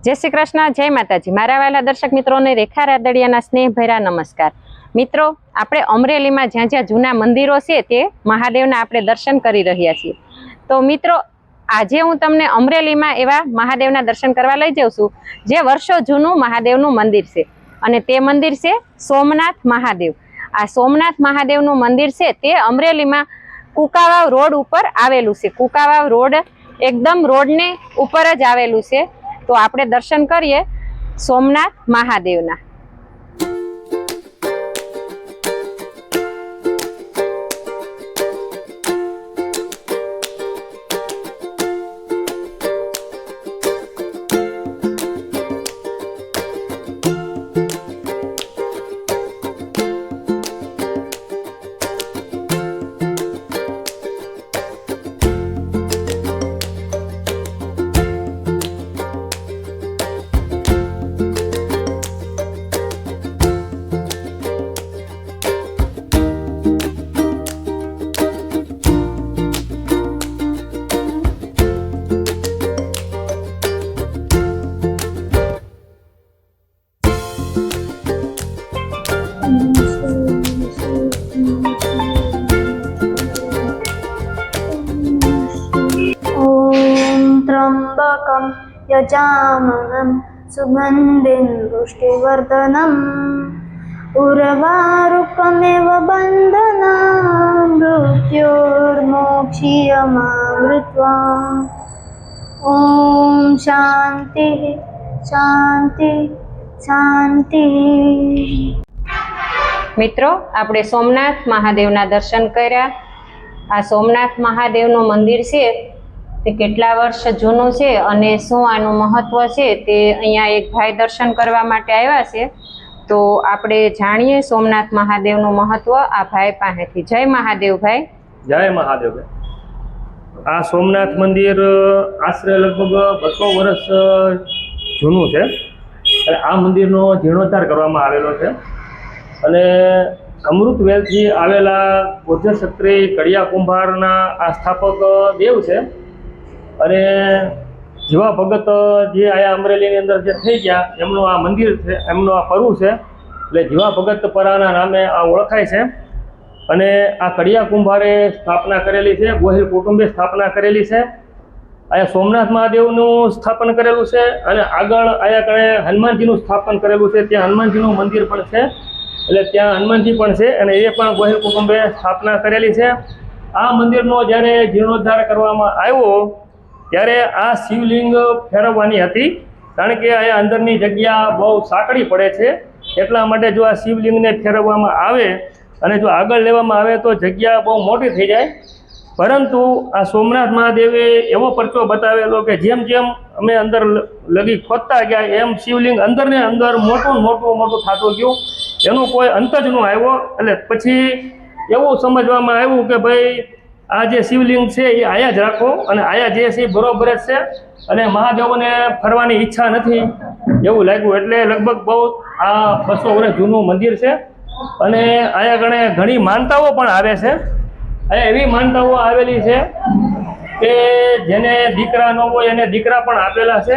जय श्री कृष्ण, जय माताजी। मारा वाला दर्शक मित्रों ने रेखा रादड़ियाना स्नेह भरा नमस्कार। मित्रों, आपणे अमरेली में ज्यां ज्यां जूना मंदिरों छे ते महादेवना आपणे दर्शन करी रह्या छीए। तो मित्रों, आजे हूँ तमने अमरेली में एवा महादेवना दर्शन करवा लई जाऊं छुं जे वर्षो जूनुं महादेवनुं मंदिर छे अने ते मंदिर छे सोमनाथ महादेव। आ सोमनाथ महादेवनुं मंदिर छे ते अमरेली में कुकावाव रोड उपर आवेलुं छे। कुकावाव रोड एकदम रोड ने उपर ज आवेलुं छे। तो आपणे दर्शन करिए सोमनाथ महादेवना। त्र्यंबकं यजामहं सुगन्धिं पुष्टिवर्धनम् उर्वारुकमेव बन्धनं मृत्योर्मोक्षीयमामृत्वा। ॐ शांति शांति शांति। मित्रों, आपणे सोमनाथ महादेवना दर्शन कर्या। आ सोमनाथ महादेवनुं मंदिर छे ते केटला वर्ष जूનું છે અને શું આનું મહત્વ છે તે અહીંયા એક ભાઈ દર્શન કરવા માટે આવ્યા છે। તો આપણે જાણીએ સોમનાથ મહાદેવનું મહત્વ આ ભાઈ પાસેથી। જય મહાદેવ ભાઈ। जय महादेव। आ सोमनाथ मंदिर आश्रे लगभग 200 वर्ष जूनू है। आ मंदिरनो जीर्णोद्धार करवामां आवेलो छे अने अमृतवेलथी आवेला गुर्जर क्षत्रिय कड़िया कुंभारना आ स्थापक देव छे। अने जीवा भगत जे आया अमरेली अंदर जे थई गया एमनो आ मंदिर छे, एमनो आ परु छे એટલે જીવા ભગત પરાના નામે આ ઓળખાય છે। અને આ કડિયા કુંભારે સ્થાપના કરેલી છે, ગોહિલ કુટુંબે સ્થાપના કરેલી છે। આયા સોમનાથ મહાદેવનું સ્થાપન કરેલું છે અને આગળ આયા કણે હનુમાનજીનું સ્થાપન કરેલું છે। ત્યાં હનુમાનજીનું મંદિર પણ છે, એટલે ત્યાં હનુમાનજી પણ છે અને એ પણ ગોહિલ કુટુંબે સ્થાપના કરેલી છે। આ મંદિરનો જ્યારે જીર્ણોદ્ધાર કરવામાં આવ્યો ત્યારે આ શિવલિંગ ફેરવવાની હતી, કારણ કે આ અંદરની જગ્યા બહુ સાંકડી પડે છે। એટલા માટે જો આ શિવલિંગને ફેરવવામાં આવે અને જો આગળ લેવામાં આવે તો જગ્યા બહુ મોટી થઈ જાય। પરંતુ આ સોમનાથ મહાદેવે એવો પરચો બતાવેલો કે જેમ જેમ અમે અંદર લગી ખોદતા ગયા એમ શિવલિંગ અંદરને અંદર મોટું મોટું મોટું થતું ગયું, એનું કોઈ અંત જ ન આવ્યો। એટલે પછી એવું સમજવામાં આવ્યું કે ભાઈ આ જે શિવલિંગ છે એ આયા જ રાખો અને આયા જે છે બરોબર જ છે અને મહાદેવને ફરવાની ઈચ્છા નથી એવું લાગ્યું। એટલે લગભગ બહુ આ 200 વર્ષ જૂનું મંદિર છે અને આયા ઘણી માનતાઓ પણ આવે છે। આયા એવી માનતાઓ આવેલી છે કે જેને દીકરા ન હોય એને દીકરા પણ આપેલા છે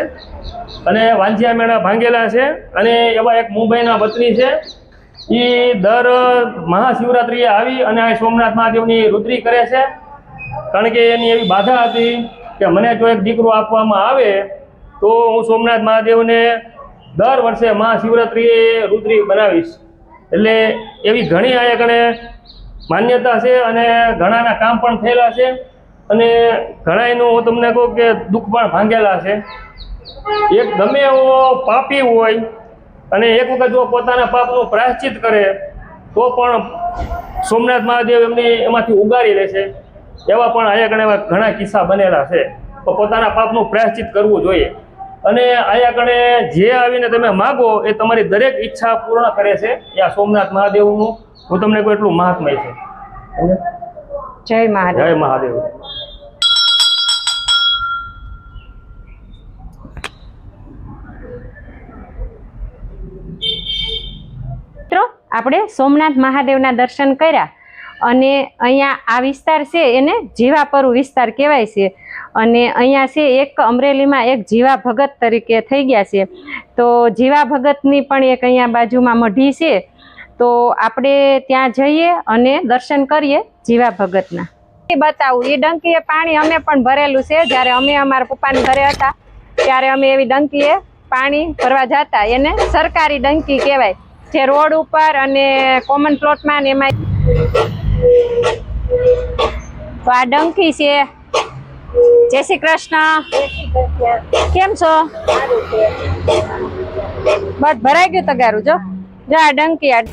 અને વાંજિયા મેળા ભાંગેલા છે। અને એવા એક મુંબઈના વતની છે, એ દર મહાશિવરાત્રિએ આવી અને આ સોમનાથ મહાદેવની રુદ્રી કરે છે, કારણ કે એની એવી બાધા હતી કે મને જો એક દીકરો આપવામાં આવે તો હું સોમનાથ મહાદેવને દર વર્ષે મહાશિવરાત્રિએ રુદ્રી બનાવીશ। એટલે એવી ઘણી આયા કણે માન્યતા છે અને ઘણાના કામ પણ થયેલા છે અને ઘણાયનું હું તમને કહું કે દુઃખ પણ ભાંગેલા છે। એક ગમે એવો પાપી હોય અને એક વખત જો પોતાના પાપનું પ્રાયશ્ચિત કરે તો પણ સોમનાથ મહાદેવ એમને એમાંથી ઉગારી લેશે। એવા પણ આયા કણે ઘણા કિસ્સા બનેલા છે। તો પોતાના પાપનું પ્રાયશ્ચિત કરવું જોઈએ અને આયા કણે જે આવીને તમે માગો એ તમારી દરેક ઈચ્છા પૂર્ણ કરે છે। એ આ સોમનાથ મહાદેવનું હું તમને કોઈ એટલું મહાત્મય છે। જય મહાદેવ। જય મહાદેવ। મિત્રો, આપણે સોમનાથ મહાદેવના દર્શન કર્યા અને અહીંયા આ વિસ્તાર છે એને જીવાપરુ વિસ્તાર કહેવાય છે અને અહીંયા છે એક અમરેલીમાં એક જીવા ભગત તરીકે થઈ ગયા છે. તો જીવા ભગતની પણ એક અહીંયા બાજુમાં મઢી છે. તો આપણે ત્યાં જઈએ અને દર્શન કરીએ જીવા ભગતના. બતાવું એ ડંકીએ પાણી અમે પણ ભરેલું છે. જ્યારે અમે અમારા પપ્પાના ઘરે હતા ત્યારે અમે એવી ડંકીએ પાણી ભરવા જતા. એને સરકારી ડંકી કહેવાય, જે રોડ ઉપર અને કોમન પ્લોટમાં ને એમાં. તો આ ડંકી છે. જય શ્રી કૃષ્ણ. કેમ છો? બસ ભરાઈ ગયું તગારું. જો જો આ ડંકી. આ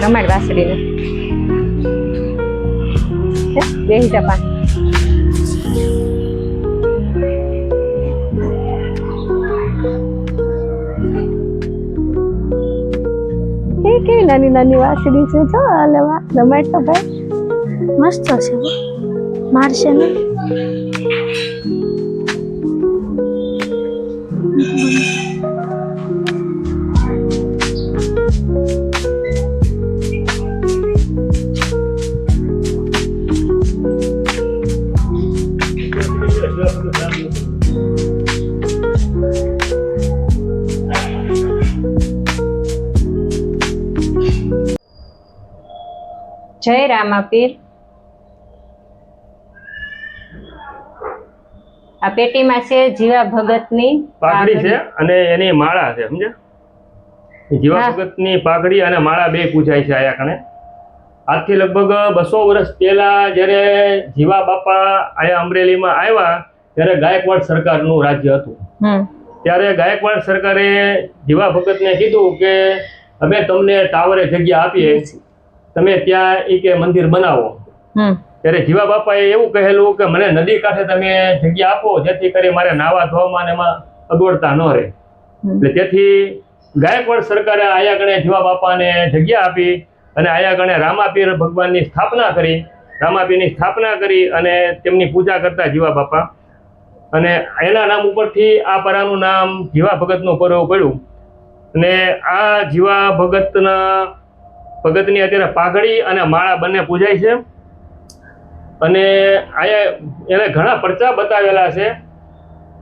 રમાડ વાસળીને બેહી ટપા. એ કેવી નાની નાની વાસળી છે. જો લેવા રમાડ તો ભાઈ મસ્ત છે, મારશે ને. જય રામાપીર. આ પેટીમાં છે જીવા ભગતની પાઘડી છે અને એની માળા છે. સમજ્યા? જીવા ભગતની પાઘડી અને માળા બે પૂજાય છે આયા કણે. આજથી લગભગ 200 વર્ષ પહેલા જ્યારે જીવા બાપા આયા અમરેલીમાં આવ્યા ત્યારે ગાયકવાડ સરકારનું રાજ્ય હતું. ત્યારે ગાયકવાડ સરકારે જીવા ભગતને કીધું કે અમે તમને ટાવરે જગ્યા આપીએ, તમે ત્યાં કે મંદિર બનાવો. ત્યારે જીવા બાપાએ એવું કહેલું કે મને નદી કાંઠે તમે જગ્યા આપો, જેથી કરી મારે નાવા ધોવામાં એમાં અગવડતા ન રહે. એટલે તેથી ગાયકવાડ સરકારે આયા ગણે જીવા બાપાને જગ્યા આપી અને આયા ગણે રામાપીર ભગવાનની સ્થાપના કરી. રામાપીરની સ્થાપના કરી અને તેમની પૂજા કરતા જીવા બાપા. અને એના નામ ઉપરથી આ પરાનું નામ જીવા ભગતનું પરવું પડ્યું. અને આ જીવા ભગતની અત્યારે પાઘડી અને માળા બંને પૂજાય છે. અને આયા એને ઘણા પરચા બતાવેલા છે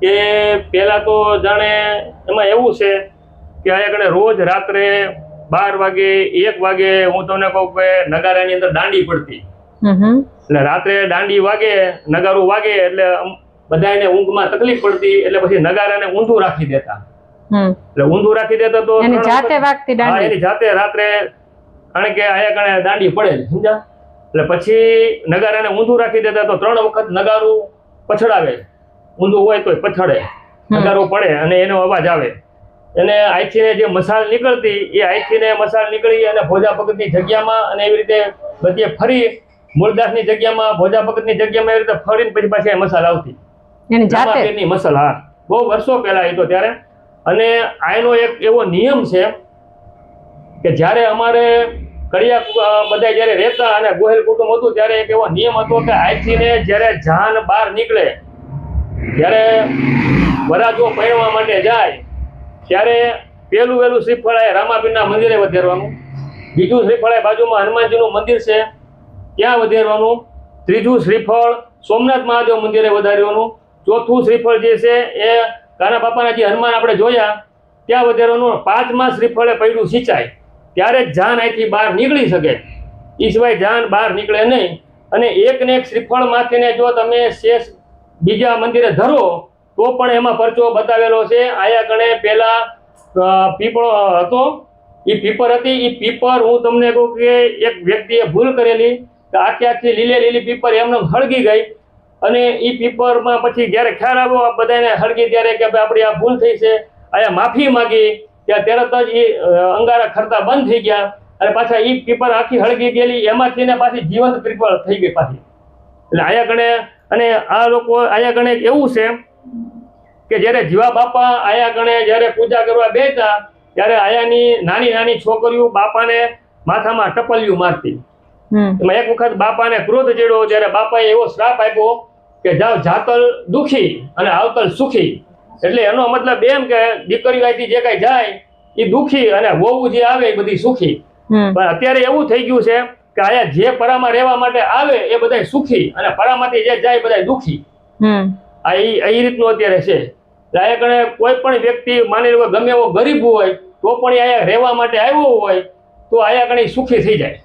કે પહેલાં તો જાણે એમાં એવું છે કે આયા કણે રોજ રાત્રે 12 વાગે 1 વાગે હું તમને કહું કે નગારાની અંદર દાંડી પડતી. એટલે રાત્રે દાંડી વાગે, નગારું વાગે એટલે બધાને ઊંઘમાં તકલીફ પડતી. એટલે પછી નગારાને ઊંધું રાખી દેતા. એટલે ઊંધું રાખી દેતા તો એની જાતે વાગતી દાંડી. એની જાતે રાત્રે, કારણ કે આયા કણે દાંડી પડે. સમજ્યા? એટલે પછી નગારાને ઊંધું રાખી દેતા તો 3 વખત નગારું પછડાવે. ઊંધું હોય તો પછડે, નગારું પડે અને એનો અવાજ આવે. એને આઈથીને જે મસાલ નીકળતી એ આઈથીને મસાલ નીકળી અને ભોજા ભગતની જગ્યામાં અને એવી રીતે બધે ફરી મૂળદાસની જગ્યામાં, ભોજા ભગતની જગ્યામાં એવી રીતે ફરીને પછી પાછી મસાલ આવતી. એની જાતે રામાપીરની મસાલ. હા, બહુ વર્ષો પહેલા એ તો ત્યારે. અને આનો એક એવો નિયમ છે કે જ્યારે અમારે કડિયા બધા જ્યારે રહેતા અને ગોહેલ કુટુંબ હતું ત્યારે એક એવો નિયમ હતો કે આઈથીને જ્યારે જાન બહાર નીકળે, જ્યારે વરાજો પહેરવા માટે જાય ત્યારે પહેલું શ્રીફળ એ રામાપીરના મંદિરે વધેરવાનું. બીજું શ્રીફળ એ બાજુમાં હનુમાનજીનું મંદિર છે ત્યાં વધેરવાનું. ત્રીજું શ્રીફળ સોમનાથ મહાદેવ મંદિરે વધારવાનું. ચોથું શ્રીફળ જે છે એ કાના બાપાના જે હનુમાન આપણે જોયા ત્યાં વધેરવાનું. 5મા શ્રીફળે પૈડું સિંચાય ત્યારે જ જાન અહીંથી બહાર નીકળી શકે. એ સિવાય જાન બહાર નીકળે નહીં. અને એક ને એક શ્રીફળમાંથીને જો તમે શેષ બીજા મંદિરે ધરો તો પણ એમાં પરચો બતાવેલો છે. આયા ગણે પહેલા પીપળો હતો, એ પીપર હતી. એ પીપર હું તમને કહું કે એક વ્યક્તિએ ભૂલ કરેલી કે આખી લીલી પીપર એમને હળગી ગઈ. અને એ પીપરમાં પછી જ્યારે ખ્યાલ આવ્યો બધાને હળગી ત્યારે કે ભાઈ આપણી આ ભૂલ થઈ છે, આયા માફી માગી. ત્યાં તરત જ એ અંગારા ખરતા બંધ થઈ ગયા અને પાછા એ પીપર આખી હળગી ગયેલી એમાંથી ને પાછી જીવંત પીપર થઈ ગઈ પાછી. એટલે આયા ગણે અને આ લોકો આયા ગણે એવું છે કે જ્યારે જીવા બાપા આયા ગણે જ્યારે પૂજા કરવા બેસતા ત્યારે આયાની નાની નાની છોકરીઓ બાપાને માથામાં ટપલિયું મારતી. એમાં એક વખત બાપાને ક્રોધ ચડ્યો ત્યારે બાપાએ એવો શ્રાપ આપ્યો કે જાઓ જાતલ દુખી અને આવતલ સુખી. એટલે એનો મતલબ એમ કે દીકરીઓ અહીંથી જે કઈ જાય એ દુખી અને વહુ જે આવે એ બધી સુખી. પણ અત્યારે એવું થઈ ગયું છે કે આયા જે પરામાં રહેવા માટે આવે એ બધા સુખી અને પરામાંથી જે જાય બધા દુખી. આ એ રીતનું અત્યારે છે. આયા કણે કોઈ પણ વ્યક્તિ માની લો ગમે એવો ગરીબ હોય તો પણ આયા રહેવા માટે આવ્યો હોય તો આયા કણે સુખી થઈ જાય.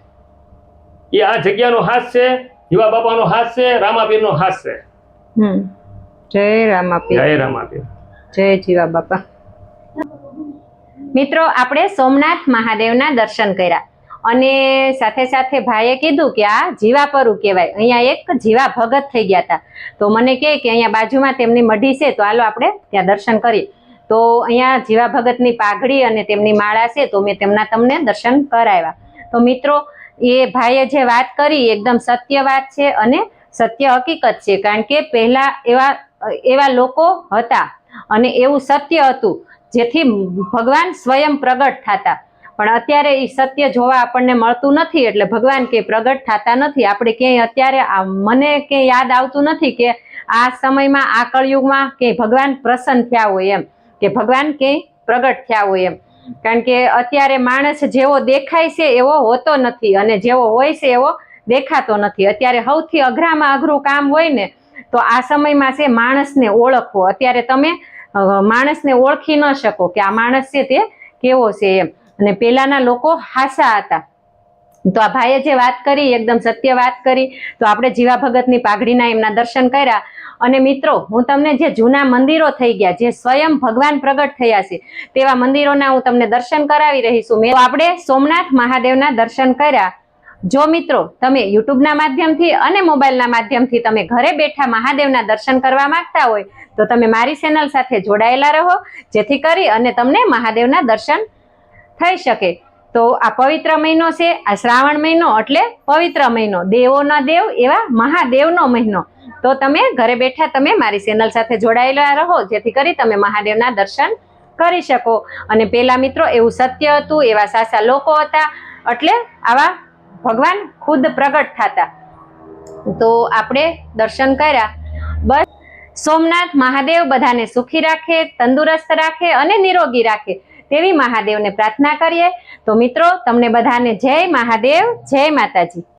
એ આ જગ્યાનો હાથ છે, જીવા બાપાનો હાથ છે, રામાપીરનો હાથ છે. જય રામાપીર. જય રામાપીર. જય જીવા બાપા. મિત્રો આપણે સોમનાથ મહાદેવના દર્શન કર્યા અને સાથે સાથે ભાઈએ કીધું કે આ જીવાપરું કહેવાય. અહીંયા એક જીવા ભગત થઈ ગયા હતા. તો મને કહે કે અહીંયા બાજુમાં તેમની મઢી છે તો હાલો આપણે ત્યાં દર્શન કરીએ. તો અહીંયા જીવા ભગતની પાઘડી અને તેમની માળા છે તો મેં તેમના તમને દર્શન કરાવ્યા. તો મિત્રો એ ભાઈએ જે વાત કરી એકદમ સત્ય વાત છે અને સત્ય હકીકત છે. કારણ કે પહેલા એવા લોકો હતા અને એવું સત્ય હતું જેથી ભગવાન સ્વયં પ્રગટ થતા. પણ અત્યારે એ સત્ય જોવા આપણને મળતું નથી એટલે ભગવાન કે પ્રગટ થતા નથી. આપણે ક્યાંય અત્યારે મને ક્યાંય યાદ આવતું નથી કે આ સમયમાં આ કળયુગમાં કે ભગવાન પ્રસન્ન થયા હોય એમ કે ભગવાન ક્યાંય પ્રગટ થયા હોય એમ. કારણ કે અત્યારે માણસ જેવો દેખાય છે એવો હોતો નથી અને જેવો હોય છે એવો દેખાતો નથી. અત્યારે સૌથી અઘરામાં અઘરું કામ હોય ને તો આ સમયમાં છે માણસને ઓળખવો. અત્યારે તમે માણસને ઓળખી ન શકો કે આ માણસ છે તે કેવો છે એમ. અને પહેલાના લોકો હાસા હતા. તો આ ભાઈએ જે વાત કરી એકદમ સત્ય વાત કરી. તો આપણે જીવા ભગતની પાઘડીના એમના દર્શન કર્યા. અને મિત્રો હું તમને જે જૂના મંદિરો થઈ ગયા જે સ્વયં ભગવાન પ્રગટ થયા છે તેવા મંદિરોના હું તમને દર્શન કરાવી રહી છું. આપણે સોમનાથ મહાદેવના દર્શન કર્યા. જો મિત્રો તમે યુટ્યુબના માધ્યમથી અને મોબાઈલના માધ્યમથી તમે ઘરે બેઠા મહાદેવના દર્શન કરવા માંગતા હોય તો તમે મારી ચેનલ સાથે જોડાયેલા રહો જેથી કરી અને તમને મહાદેવના દર્શન થઈ શકે. તો આ પવિત્ર મહિનો છે, આ શ્રાવણ મહિનો એટલે પવિત્ર મહિનો, દેવોના દેવ એવા મહાદેવનો મહિનો. તો તમે ઘરે બેઠા તમે મારી ચેનલ સાથે જોડાયેલા રહો જેથી કરી તમે મહાદેવના દર્શન કરી શકો. અને પેલા મિત્રો એવું સત્ય હતું, એવા સાચા લોકો હતા એટલે આવા ભગવાન ખુદ પ્રગટ થતા. તો આપણે દર્શન કર્યા. બસ સોમનાથ મહાદેવ બધાને સુખી રાખે, તંદુરસ્ત રાખે અને નિરોગી રાખે તેવી મહાદેવને પ્રાર્થના કરીએ. તો મિત્રો તમને બધાને જય મહાદેવ, જય માતાજી.